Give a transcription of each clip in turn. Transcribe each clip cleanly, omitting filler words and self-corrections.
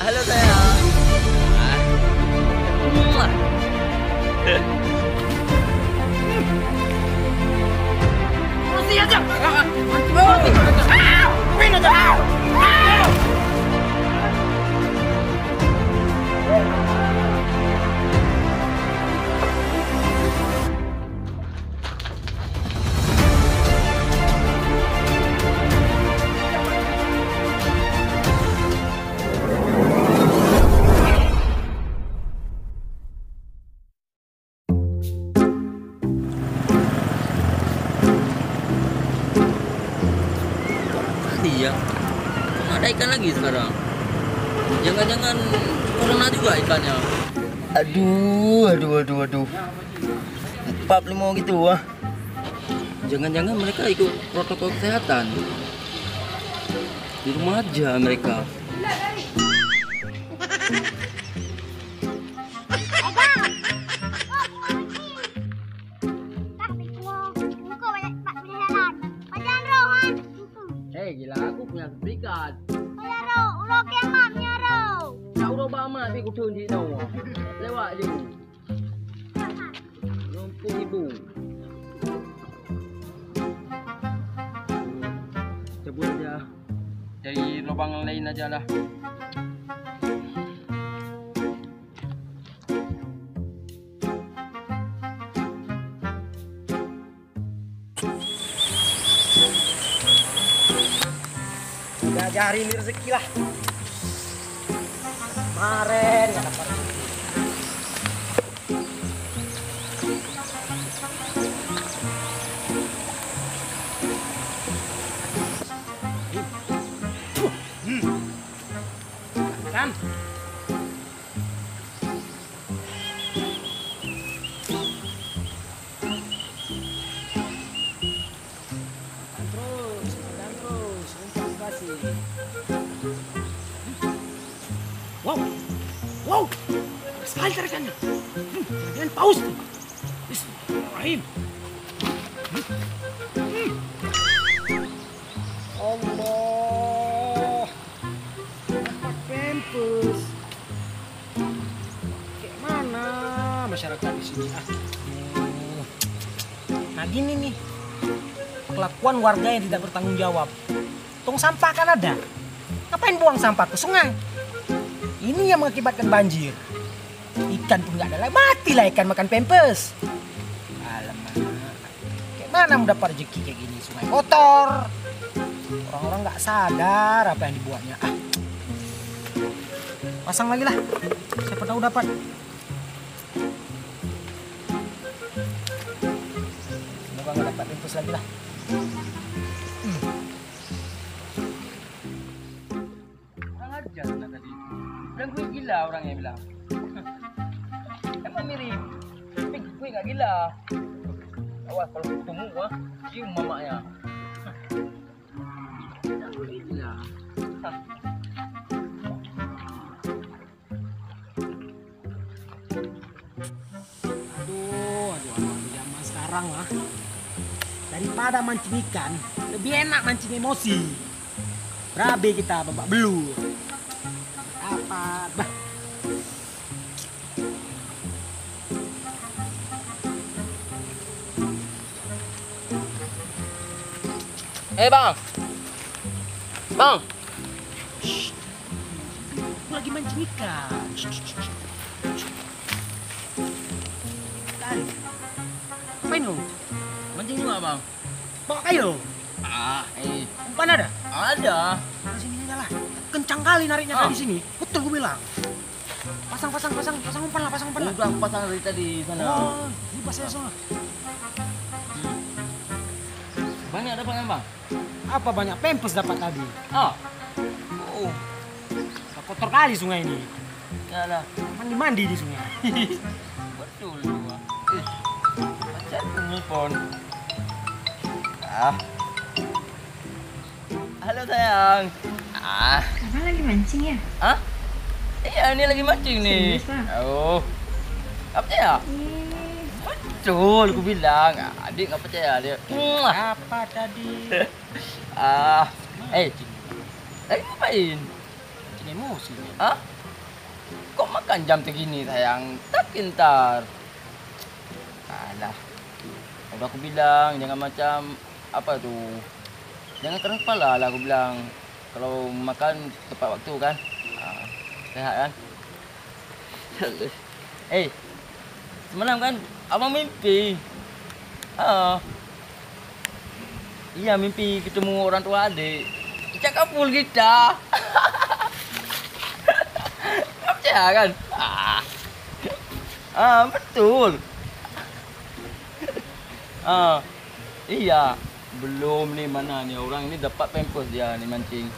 Halo sayang. Muah. Masih aja. Win aja. Iya, nggak ada ikan lagi sekarang. Jangan-jangan corona juga ikannya. Aduh. 45 gitu wah. Jangan-jangan mereka ikut protokol kesehatan. Di rumah aja mereka. Gila, aku punya sertifikat. Kau Obama tapi aku turun di bawah. Lewat je. 60,000. Cabut aja. Dari lubang lain aja lah. Udah hari ini rezeki lah. Kemarin nggak dapat rezeki. Kan? Wow, sekali tarikannya. Jangan paus nih. Bismillahirrahmanirrahim. Allah, dapat pempes. Kayak mana masyarakat di sini? Nah gini nih, kelakuan warga yang tidak bertanggung jawab. Tong sampah kan ada. Ngapain buang sampah ke sungai? Ini yang mengakibatkan banjir. Ikan pun nggak ada lagi, matilah ikan makan pempes. Alamak, kayak mana mau dapat rezeki kayak gini? Sungai kotor, orang-orang nggak sadar apa yang dibuatnya. Pasang lagi lah, siapa tahu dapat. Semoga nggak dapat pempes lagi lah. Kurang ajar tadi. Bilang gue gila orangnya bilang. Emang mirip, tapi gue nggak gila. Awas kalau ketemu gua, cium mamanya. Bilang gue gila. Aduh, zaman sekarang lah. Daripada mancing ikan, lebih enak mancing emosi. Berabe kita babak belur. Apa? Bah. Bang. Bang. Shh. Aku lagi mancing ikan. Kali. Apain lo? Mancing juga, Bang. Bawa kayu. Umpan ada? Ada. Di sini aja lah. Kencang kali nariknya dari sini. Betul gue bilang. Pasang umpan lah, pasang umpan lah. Udah aku pasang dari tadi sana. Oh, ini pasang sana. Banyak dapatnya, Bang? Apa banyak pempes dapat tadi? Oh. Kotor kali sungai ini. Ya lah. Mandi di sungai. Betul juga. Macam telepon. Halo sayang. Abang lagi mancing ya? Iya, ini lagi mancing nih. Serius, Bang? Oh. Apa ya? Betul, aku bilang. Adik nggak percaya dia. Apa tadi? Lagi ngapain? mancing emosi. Hah? Kok makan jam segini sayang? Tak pintar. Alah. Udah aku bilang jangan macam apa tuh. Jangan keras kepala lah aku bilang. Kalau makan tepat waktu kan. Sehat kan? Semalam kan abang mimpi. Iya mimpi ketemu orang tua adik. Cakap full kita. Percaya kan? Betul. Iya. Belum nih mana nih orang ini dapat pampers dia nih mancing.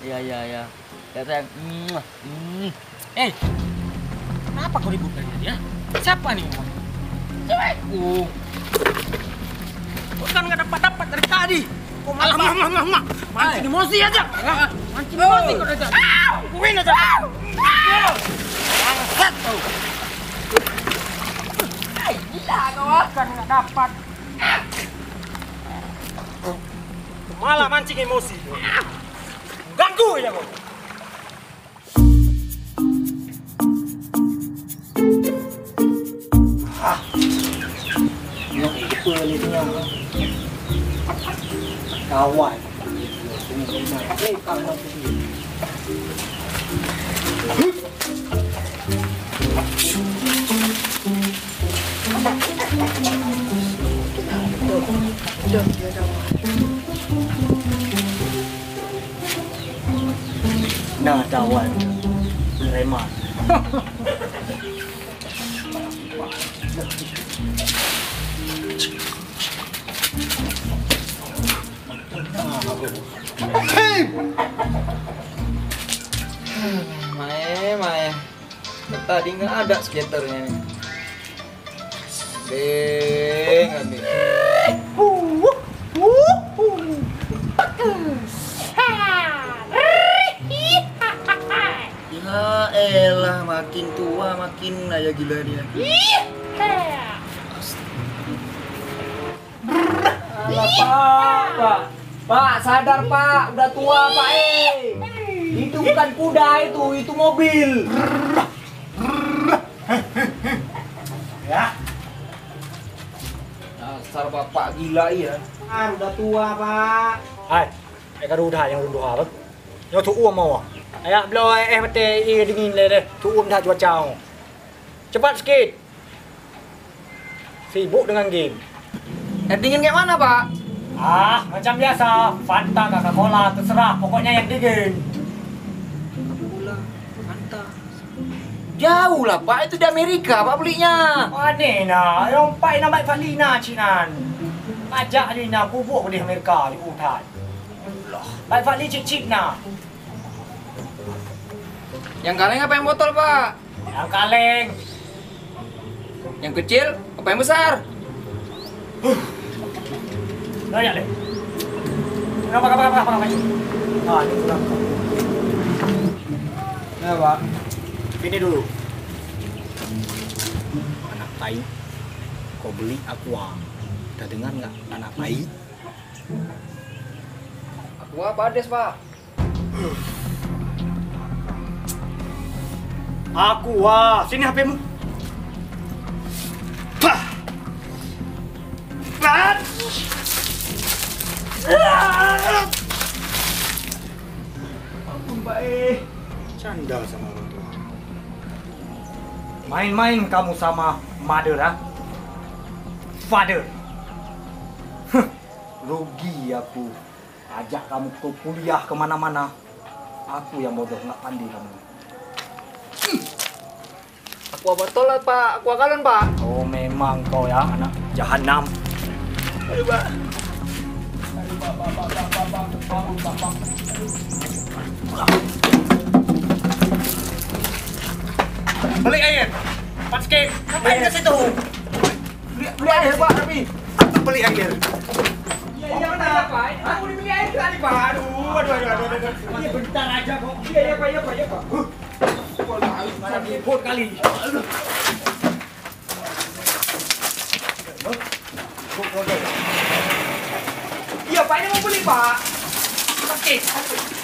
Iya. Ya sayang. Kenapa kau ribut dengan dia? Siapa nih? Cewekku. Kau kan nggak dapat dari tadi. Kau malah mancing emosi aja. Mancing emosi kau aja. Kuin aja. Bangsat kau. Gila kau. Kan nggak dapat. Malah mancing emosi. Ganggu ya kau. Kawan. Nah, kawan. Reman. Mae. Tadi nggak ada skaternya nih. Ambil. Ya elah, makin tua makin aja gila dia. Alah, Pak, sadar Pak, udah tua Pak Itu bukan kuda itu mobil. Ya. Dasar bapak gila ya. Udah tua Pak. Hai, kan udah yang apa? Yang tu uang mau. Ayak blow mati dingin le. Tu uang dah cuaca. Cepat sikit. Sibuk dengan game. Dingin kayak mana Pak? Macam biasa, Fanta, Coca-Cola, terserah, pokoknya yang dingin. Coca-Cola, Fanta. Jauh lah Pak, itu di Amerika Pak belinya. Aneh nah, yang Pak nak baik Falina Cinan. Ajak Lina bubuk di Amerika di Utan. Baik Fali cik-cik nah. Yang kaleng apa yang botol Pak? Yang kaleng. Yang kecil apa yang besar? Nanya deh. Apa? Ini kurang. Nah Pak. Ini dulu. Anak tai. Kau beli aqua. Udah dengar nggak? Anak tai. Aqua apa Ades Pak? Aqua. Sini HP-mu. Pah. Ampun baik. Canda sama orang tua. Main-main kamu sama mother ha? Father. Rugi aku. Ajak kamu ke kuliah kemana-mana. Aku yang bodoh nggak pandai kamu. Aqua botol lah Pak, aqua galon Pak. Oh memang kau ya anak jahanam. Ayo Pak. Beli air. Cepat sikit. Ngapain ke situ? Beli air Pak, tapi Beli air. iya mana Pak? Aku dibeli air tadi Pak. Aduh. Ini bentar aja kok. Iya Pak. Mana ribut kali. Iya Pak, ini mau beli Pak. Oke.